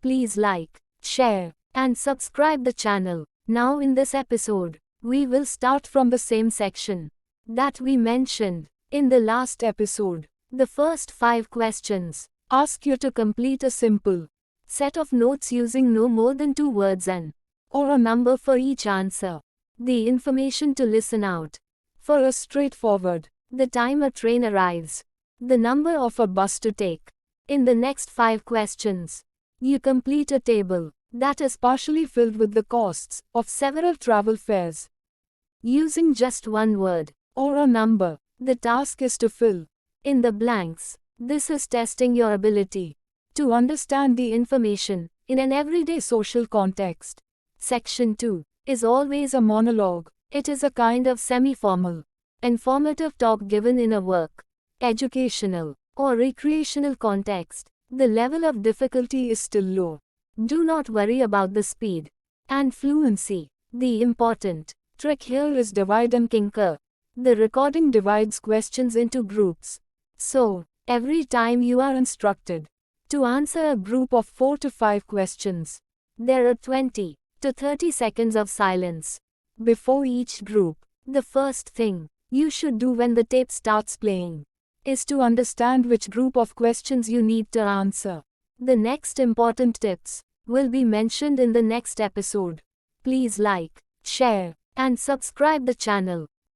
Please like, share, and subscribe the channel. Now in this episode, we will start from the same section that we mentioned in the last episode. The first 5 questions ask you to complete a simple set of notes using no more than 2 words and or a number for each answer. The information to listen out for is straightforward. The time a train arrives, the number of a bus to take. In the next 5 questions, you complete a table that is partially filled with the costs of several travel fares. Using just one word or a number, the task is to fill in the blanks. This is testing your ability to understand the information in an everyday social context. Section 2 is always a monologue. It is a kind of semi-formal, informative talk given in a work, educational, or recreational context. The level of difficulty is still low. Do not worry about the speed and fluency. The important trick here is divide and conquer. The recording divides questions into groups. So, every time you are instructed to answer a group of 4 to 5 questions, there are 20 to 30 seconds of silence before each group. The first thing you should do when the tape starts playing is to understand which group of questions you need to answer. The next important tips will be mentioned in the next episode. Please like, share, and subscribe the channel.